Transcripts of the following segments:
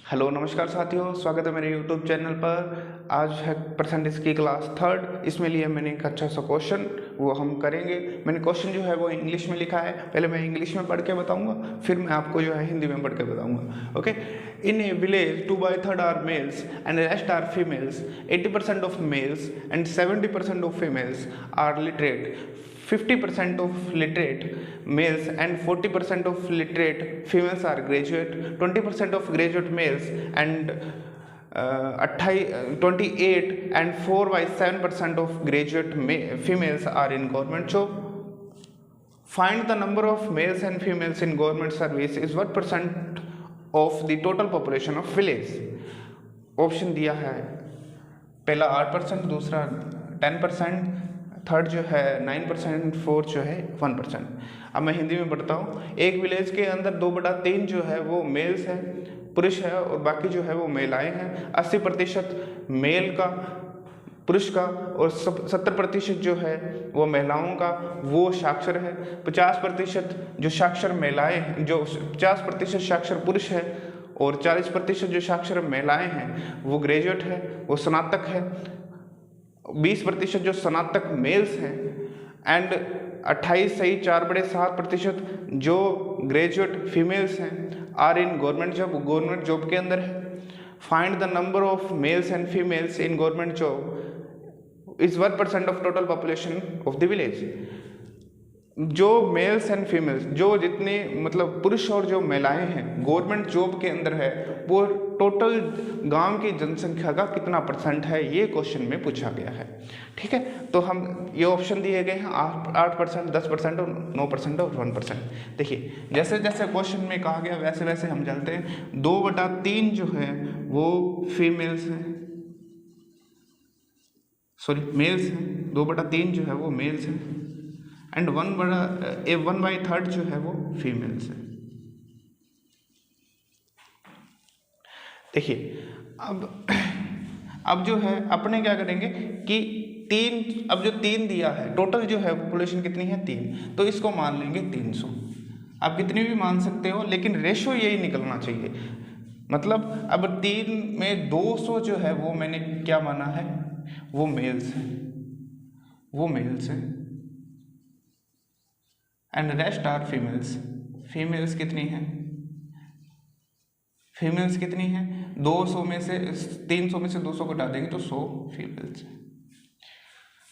Hello नमस्कार साथियों, स्वागत है मेरे यूट्यूब चैनल पर। आज है परसेंटेज की क्लास थर्ड। इसमें लिए मैंने एक अच्छा सा क्वेश्चन वो हम करेंगे। मैंने क्वेश्चन जो है वो इंग्लिश में लिखा है। पहले मैं इंग्लिश में पढ़ के बताऊंगा, फिर मैं आपको जो है हिंदी में पढ़ के बताऊंगा। Okay. In a village 2/3 are males and rest are females. 80% of males and 70% of females are literate. 50% of literate males and 40% of literate females are graduate. 20% of graduate males and 28 and 4/7% of graduate females are in government job. Find the number of males and females in government service is what percent of the total population of village. Option दिया है, पहला 8%, दूसरा 10%, third जो है 9%, fourth जो है 1%। अब मैं हिंदी में पढ़ता हूँ। एक विलेज के अंदर 2/3 जो है वो मेल्स है, पुरुष है, और बाकी जो है वो महिलाएं हैं। 80% मेल का, पुरुष का, और 70% जो है वो महिलाओं का वो साक्षर है। 50% जो साक्षर महिलाएं हैं, जो 50% साक्षर पुरुष है, और 40% जो साक्षर महिलाएं हैं वो ग्रेजुएट है, वो स्नातक है। 20% जो स्नातक मेल्स हैं एंड 28 सही 4/7% जो ग्रेजुएट फीमेल्स हैं आर इन गवर्नमेंट जॉब, के अंदर है। Find the number of males and females in government job is 1% of total population of the village. जो मेल्स एंड फीमेल्स, जो जितने मतलब पुरुष और जो महिलाएं हैं गवर्नमेंट जॉब के अंदर है, वो टोटल गांव की जनसंख्या का कितना % है, ये क्वेश्चन में पूछा गया है। ठीक है, तो हम ये ऑप्शन दिए गए हैं 8%, 10% और 9% और 1%। देखिए, जैसे जैसे क्वेश्चन में कहा गया वैसे वैसे हम चलते हैं। 2/3 जो है वो फीमेल्स हैं, सॉरी मेल्स हैं। 2/3 जो है वो मेल्स हैं एंड 1/3 जो है वो फीमेल्स है। देखिए, अब जो है अपने क्या करेंगे कि 3, अब जो 3 दिया है, टोटल जो है पॉपुलेशन कितनी है 3, तो इसको मान लेंगे 300। आप कितनी भी मान सकते हो, लेकिन रेशो यही निकलना चाहिए। मतलब अब 3 में 200 जो है वो मैंने क्या माना है, वो मेल्स है, वो मेल्स है, and rest are females. Females कितनी हैं, फीमेल्स कितनी हैं 200 में से 300 में से 200 को हटा देंगे तो 100 फीमेल्स हैं।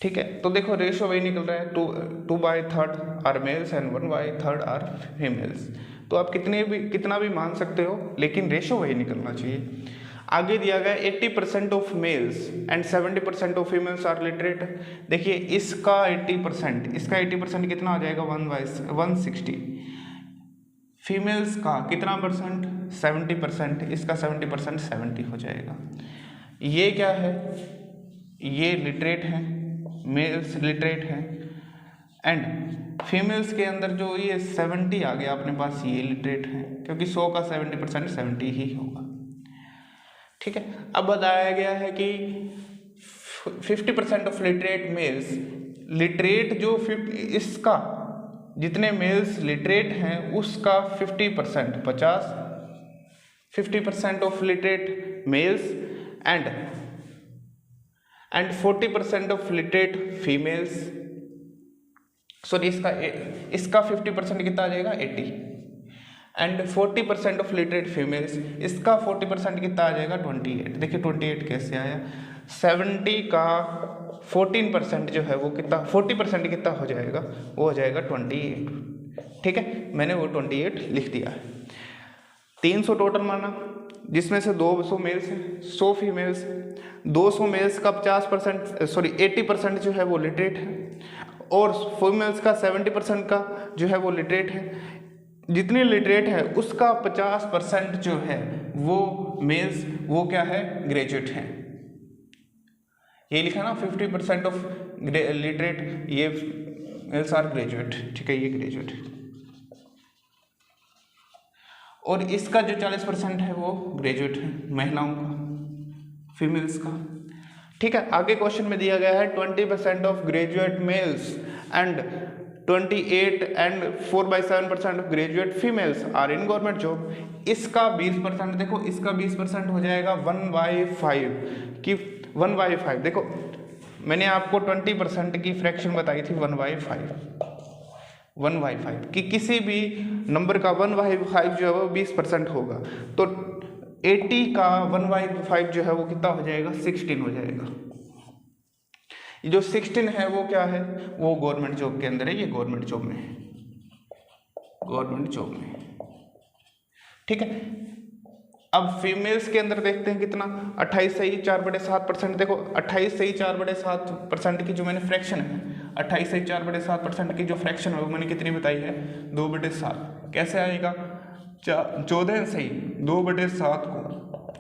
ठीक है, तो देखो रेशो वही निकल रहा है, 2/3 are males and 1/3 are females. तो आप कितना भी मान सकते हो, लेकिन रेशो वही निकलना चाहिए। आगे दिया गया 80% of males and 70% of females are literate. देखिए, इसका 80% कितना हो जाएगा 1/160। फीमेल्स का कितना %, 70%, इसका 70% 70 हो जाएगा। ये क्या है, ये लिटरेट है, मेल्स लिटरेट है, एंड फीमेल्स के अंदर जो ये 70 आ गया अपने पास, ये लिटरेट है, क्योंकि 100 का 70% 70 ही होगा। ठीक है, अब बताया गया है कि 50% ऑफ लिटरेट मेल्स, लिटरेट जो इसका जितने मेल्स लिटरेट हैं उसका 50% 50% of literate mails and 40% of literate females. Sorry, इसका 50% कितना आ जाएगा 80, एंड 40% ऑफ लिटरेट फीमेल्स, इसका 40% कितना आ जाएगा 28। देखिए 28 कैसे आया, 70 का 14% जो है वो कितना, 40% कितना हो जाएगा, वो हो जाएगा 28। ठीक है, मैंने वो 28 लिख दिया है। 300 टोटल माना, जिसमें से 200 मेल्स हैं, 100 फीमेल्स। 200 मेल्स का 80% जो है वो लिटरेट है, और फीमेल्स का 70% का जो है वो लिटरेट है। जितने लिटरेट है उसका 50% जो है वो मेल्स, वो क्या है, ग्रेजुएट हैं। ये लिखा ना 50% ऑफ लिटरेट, ये मेल्स आर ग्रेजुएट। ठीक है, ये ग्रेजुएट, और इसका जो 40% है वो ग्रेजुएट है, महिलाओं का, फीमेल्स का। ठीक है, आगे क्वेश्चन में दिया गया है 20% of graduate males and 28 and 4/7% of graduate females are in government job. इसका 20% देखो, इसका 20% हो जाएगा 1/5 की 1/5। देखो मैंने आपको 20% की फ्रैक्शन बताई थी 1/5 कि किसी भी नंबर का 1/5 जो है वो 20% होगा। तो 80 का 1/5 जो है वो कितना हो जाएगा, 16 हो जाएगा। जो 16 है वो क्या है, वो गवर्नमेंट जॉब के अंदर है, ये गवर्नमेंट जॉब में है, गवर्नमेंट जॉब में, ठीक है। अब फीमेल्स के अंदर देखते हैं कितना, 28 से ही 4/7%। देखो 28 से ही 4/7% की जो मैंने फ्रैक्शन है, 28 से ही 4/7% की जो फ्रैक्शन है वो मैंने कितनी बताई है, 2/7। कैसे आएगा, 14 से ही 2/7 को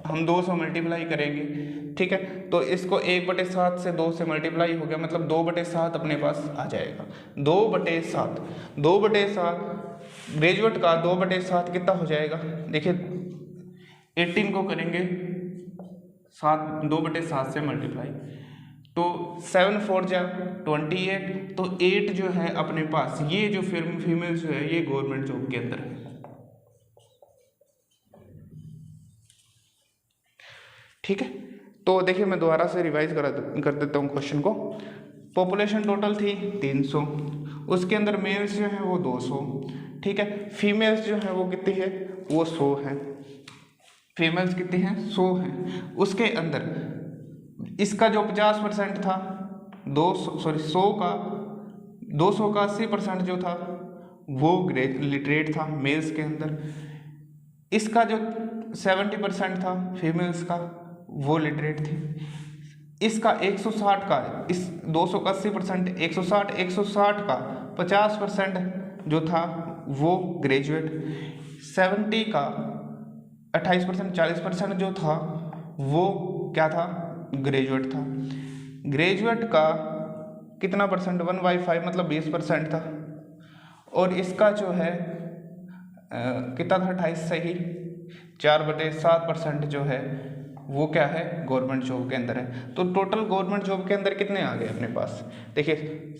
हम 2 से मल्टीप्लाई करेंगे, ठीक है। तो इसको 1/7 से 2 से मल्टीप्लाई हो गया, मतलब 2/7 अपने पास आ जाएगा। 2/7 ग्रेजुएट का 2/7 कितना हो जाएगा, देखिए 18 को करेंगे 2/7 से मल्टीप्लाई, तो 7 4 जा 28, तो 8 जो है अपने पास, ये जो फीमेल जो है ये गवर्नमेंट जॉब के अंदर है, ठीक है। तो देखिए मैं दोबारा से रिवाइज कर देता हूँ क्वेश्चन को। पॉपुलेशन टोटल थी 300, उसके अंदर मेल्स जो है वो 200, ठीक है। फीमेल्स जो है वो कितनी है, वो 100 है। फीमेल्स कितनी हैं, 100 हैं। उसके अंदर इसका जो 50% था 200 का 80% जो था वो लिटरेट था मेल्स के अंदर। इसका जो 70% था फीमेल्स का वो लिटरेट थी। इसका 160 का, इस 200 का 80%, 160 का 50% जो था वो ग्रेजुएट, 70 का 28% 40% जो था वो क्या था, ग्रेजुएट था। ग्रेजुएट का कितना परसेंट, 1/5 मतलब 20% था। और इसका जो है कितना था, 28 से ही 4/7% जो है वो क्या है, गवर्नमेंट जॉब के अंदर है। तो टोटल गवर्नमेंट जॉब के अंदर कितने आ गए अपने पास, देखिए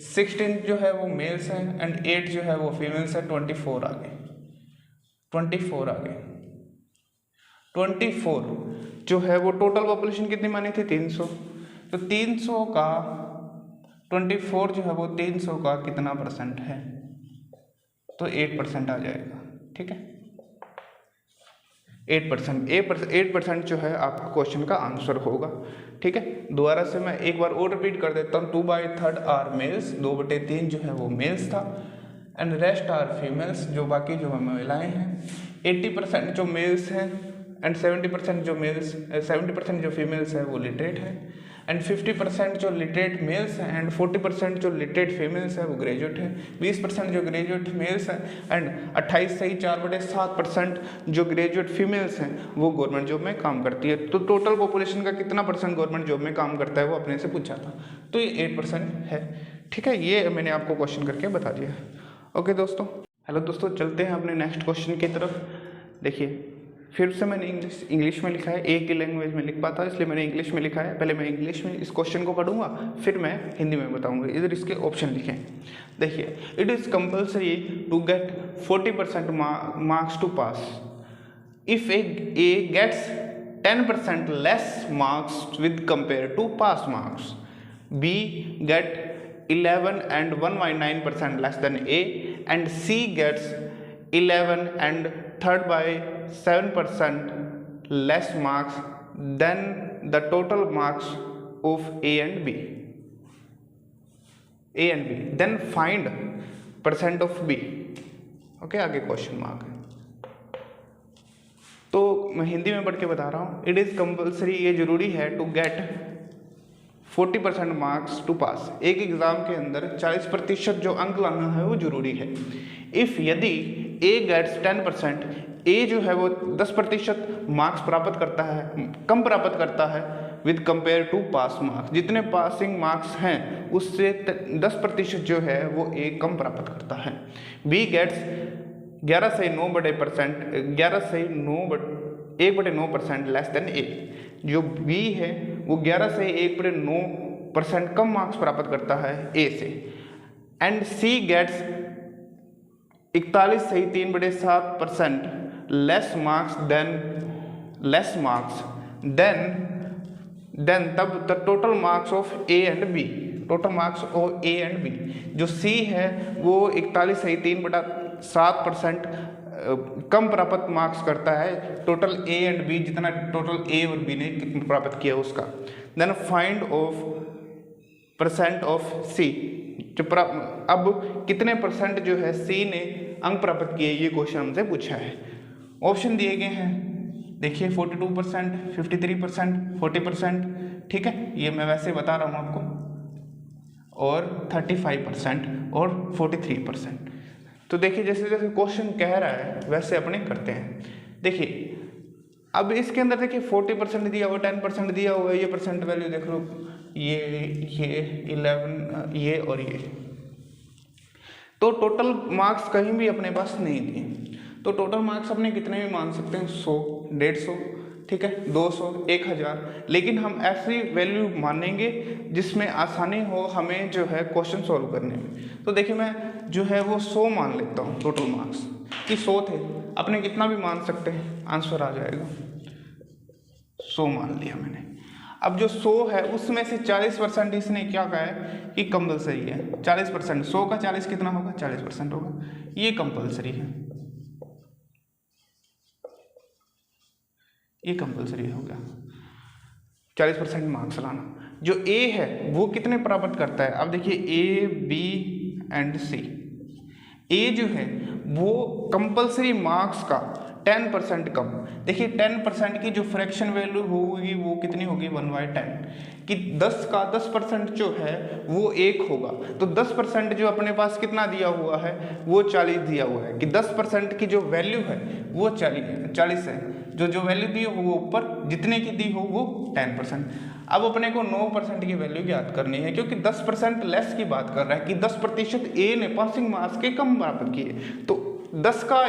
16 जो है वो मेल्स हैं एंड 8 जो है वो फीमेल्स है, 24 आ गए, 24 आ गए। 24 जो है वो टोटल पॉपुलेशन कितनी मानी थी, 300। तो 300 का 24 जो है वो 300 का कितना परसेंट है, तो 8% आ जाएगा, ठीक है। 8% जो है आपका क्वेश्चन का आंसर होगा, ठीक है। दोबारा से मैं एक बार और रिपीट कर देता हूँ। 2/3 आर मेल्स, 2/3 जो है वो मेल्स था एंड रेस्ट आर फीमेल्स, जो बाकी जो महिलाएं हैं। 80% जो मेल्स हैं एंड 70% जो फीमेल्स है वो लिटरेट है एंड 50% जो लिटरेट मेल्स हैं एंड 40% जो लिटरेट फीमेल्स है वो ग्रेजुएट है। 20% जो ग्रेजुएट मेल्स हैं एंड 28 से ही 4/7% जो ग्रेजुएट फीमेल्स हैं वो गवर्नमेंट जॉब में काम करती है। तो टोटल पॉपुलेशन का कितना परसेंट गवर्नमेंट जॉब में काम करता है वो अपने से पूछा था, तो ये 8% है, ठीक है। ये मैंने आपको क्वेश्चन करके बता दिया। ओके दोस्तों, हेलो दोस्तों, चलते हैं अपने नेक्स्ट क्वेश्चन की तरफ। देखिए फिर से मैंने इंग्लिश में लिखा है, एक ही लैंग्वेज में लिख पाता इसलिए मैंने इंग्लिश में लिखा है। पहले मैं इंग्लिश में इस क्वेश्चन को पढ़ूंगा, फिर मैं हिंदी में बताऊंगा। इधर इसके ऑप्शन लिखें। देखिए, it is compulsory to get 40% marks to pass if A gets 10% less marks with compare to pass marks, B get 11 and 1/9% less than A, and C gets 11 and 3/7% less marks than the total marks of A and B. Then find percent of B. Okay, आगे question mark है। तो मैं हिंदी में पढ़ के बता रहा हूँ। इट इज़ कंपल्सरी, ये जरूरी है, टू गेट 40% मार्क्स टू पास। एक एग्जाम के अंदर 40% जो अंक लाना है वो जरूरी है। इफ़ यदि ए गेट्स 10%, ए जो है वो 10% मार्क्स प्राप्त करता है, कम प्राप्त करता है with compare to pass marks, जितने पासिंग मार्क्स हैं उससे 10% जो है वो ए कम प्राप्त करता है। बी गेट्स 11 से 1/9% लेस देन ए, जो बी है वो 11 से 1/9% कम मार्क्स प्राप्त करता है ए से। एंड सी गेट्स 41 सही 3/7% लेस मार्क्स देन तब the total marks of A and B, total marks of A and B, जो सी है वो 41 सही 3/7% कम प्राप्त मार्क्स करता है टोटल ए एंड बी, जितना टोटल ए और बी ने प्राप्त किया उसका। Then find of percent of C, अब कितने परसेंट जो है सी ने अंक प्राप्त किए, ये क्वेश्चन हमसे पूछा है। ऑप्शन दिए गए हैं, देखिए 42%, 53%, 40%, ठीक है, ये मैं वैसे बता रहा हूँ आपको, और 35% और 43%। तो देखिए जैसे जैसे क्वेश्चन कह रहा है वैसे अपने करते हैं। देखिए अब इसके अंदर देखिए 40% दिया हुआ, 10% दिया हुआ है, ये परसेंट वैल्यू देख लो, ये 11, ये और ये, तो टोटल मार्क्स कहीं भी अपने पास नहीं दिए। तो टोटल मार्क्स अपने कितने भी मान सकते हैं, 100, 150, ठीक है, 200, 1000, लेकिन हम ऐसी वैल्यू मानेंगे जिसमें आसानी हो हमें जो है क्वेश्चन सॉल्व करने में। तो देखिए मैं जो है वो 100 मान लेता हूँ टोटल मार्क्स, कि 100 थे, अपने कितना भी मान सकते हैं, आंसर आ जाएगा। 100 मान लिया मैंने। अब जो 100 है उसमें से 40% इसने क्या कहा है कि कंपलसरी है। 40%, 100 का 40 कितना होगा, 40% होगा, ये कंपलसरी है, ये कंपलसरी हो गया 40% मार्क्स लाना। जो ए है वो कितने प्राप्त करता है, अब देखिए ए बी एंड सी, ए जो है वो कंपलसरी मार्क्स का 10% कम। देखिए 10% की जो फ्रैक्शन वैल्यू होगी वो कितनी होगी, 1/10, कि 10 का 10% जो है वो 1 होगा। तो 10% जो अपने पास कितना दिया हुआ है, वो 40 दिया हुआ है, कि 10% की जो वैल्यू है वो 40 है, जो वैल्यू दी हो वो ऊपर, जितने की दी हो वो 10%। अब अपने को 9% की वैल्यू ज्ञात करनी है, क्योंकि 10% लेस की बात कर रहा है कि 10% ए ने पासिंग मार्क्स के कम प्राप्त किए। तो 10 का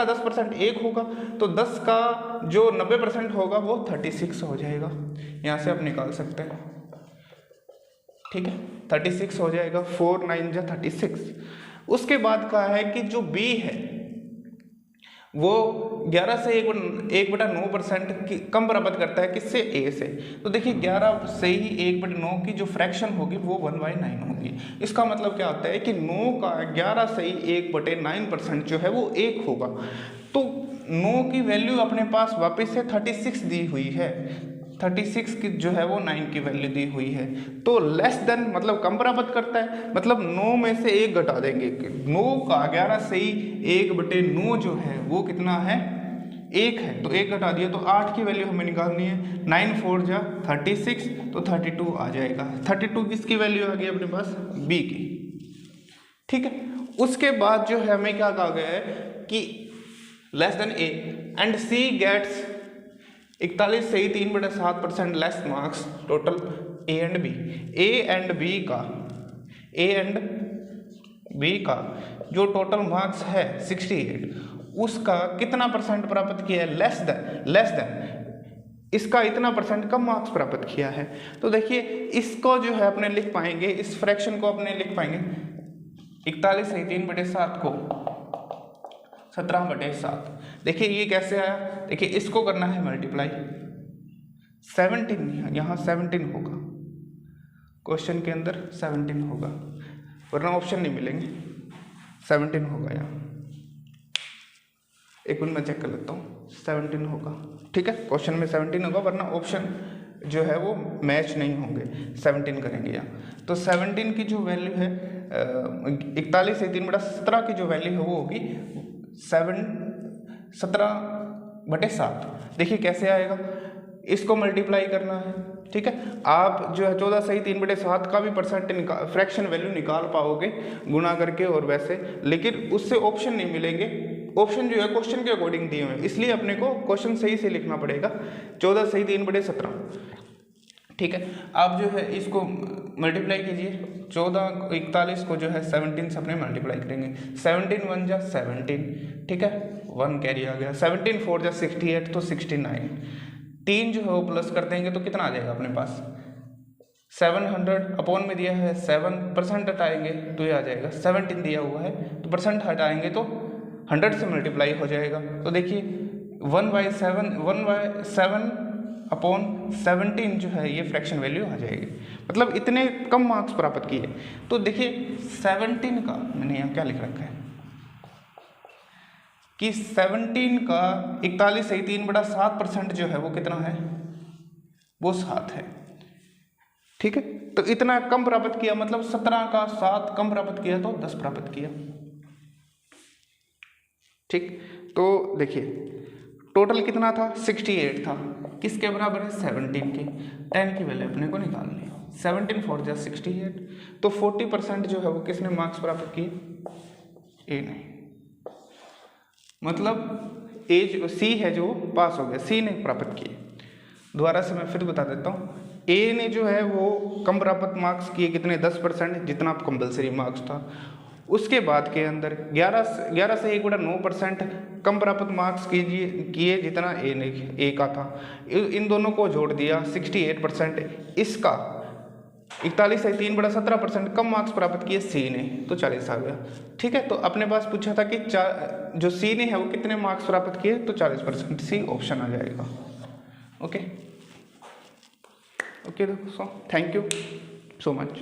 10% 1 होगा, तो 10 का जो 90% होगा वो 36 हो जाएगा। यहाँ से आप निकाल सकते हैं, ठीक है, 36 हो जाएगा, 4 9 जा 36। उसके बाद कहा है कि जो बी है वो 11 से 1/9% कम प्राप्त करता है, किससे, ए से। तो देखिए 11 से ही 1/9 की जो फ्रैक्शन होगी वो 1/9 होगी। इसका मतलब क्या होता है कि 9 का 11 से ही 1/9% जो है वो 1 होगा। तो 9 की वैल्यू अपने पास वापस से 36 दी हुई है, 36 की जो है वो 9 की वैल्यू दी हुई है। तो लेस देन मतलब कम प्राप्त करता है, मतलब 9 में से 1 घटा देंगे, 9 का 11 से ही 1/9 जो है वो कितना है, 1 है, तो 1 घटा दिया, तो 8 की वैल्यू हमें निकालनी है। 9 4 जा 36, तो 32 आ जाएगा। 32 किसकी वैल्यू आ गई अपने पास, बी की, ठीक है। उसके बाद जो है हमें क्या कहा गया है कि less than A and C gets 41 से ही 3/7% less marks total A and B. A and B का जो टोटल मार्क्स है 68, उसका कितना परसेंट प्राप्त किया है, लेस देन इसका इतना परसेंट कम मार्क्स प्राप्त किया है। तो देखिए इसको जो है अपने लिख पाएंगे, इस फ्रैक्शन को अपने लिख पाएंगे 41 से 3/7 को 17/7। देखिए ये कैसे आया, देखिए इसको करना है मल्टीप्लाई, 17 यहाँ 17 होगा, क्वेश्चन के अंदर 17 होगा, वरना ऑप्शन नहीं मिलेंगे, 17 होगा यहाँ। एक मिनट मैं चेक कर लेता हूँ, 17 होगा, ठीक है, क्वेश्चन में 17 होगा, वरना ऑप्शन जो है वो मैच नहीं होंगे, 17 करेंगे यहाँ। तो 17 की जो वैल्यू है 41 से 3/17 की जो वैल्यू है वो होगी 17/7। देखिए कैसे आएगा, इसको मल्टीप्लाई करना है, ठीक है। आप जो है 14 से ही 3/7 का भी परसेंट फ्रैक्शन वैल्यू निकाल पाओगे गुणा करके और वैसे, लेकिन उससे ऑप्शन नहीं मिलेंगे। ऑप्शन जो है क्वेश्चन के अकॉर्डिंग दिए हुए हैं, इसलिए अपने को क्वेश्चन सही से लिखना पड़ेगा। 14 से ही 3/17, ठीक है। आप जो है इसको मल्टीप्लाई कीजिए, 14 41 को जो है 17 से अपने मल्टीप्लाई करेंगे, 17 1 जा 17, ठीक है, 1 कैरी आ गया, 17 4 जा 68, तो 69, 3 जो है वो प्लस कर देंगे तो कितना आ जाएगा अपने पास, 700 अपॉन में दिया है 7% हटाएंगे तो ये आ जाएगा 17 दिया हुआ है तो परसेंट हटाएंगे तो 100 से मल्टीप्लाई हो जाएगा। तो देखिए 1/7 अपॉन 17 जो है ये फ्रैक्शन वैल्यू आ जाएगी, मतलब इतने कम मार्क्स प्राप्त किए। तो देखिए 17 का मैंने यहाँ क्या लिख रखा है कि 17 का 41 से 3/7% जो है वो कितना है, वो 7 है। ठीक है, तो इतना कम प्राप्त किया, मतलब 17 का 7 कम प्राप्त किया तो 10 प्राप्त किया। ठीक, तो देखिए टोटल कितना था 68 था, किसके बराबर है 17 के। 10 की वैल्यू अपने को निकालनी है, 17 4 जा 68, तो 40% जो है वो किसने मार्क्स प्राप्त किए, ए ने, मतलब ए जो सी है जो पास हो गया, सी ने प्राप्त किए। दोबारा से मैं फिर बता देता हूँ, ए ने जो है वो कम प्राप्त मार्क्स किए कितने 10%, जितना कंपलसरी मार्क्स था। उसके बाद के अंदर 11 से 1/9% कम प्राप्त मार्क्स किए जितना ए का था। इन दोनों को जोड़ दिया 68%, इसका 41 से 3/17% कम मार्क्स प्राप्त किए सी ने, तो 40 आ गया। ठीक है, तो अपने पास पूछा था कि जो सी ने है वो कितने मार्क्स प्राप्त किए, तो 40%, सी ऑप्शन आ जाएगा। ओके दोस्तों, थैंक यू सो मच।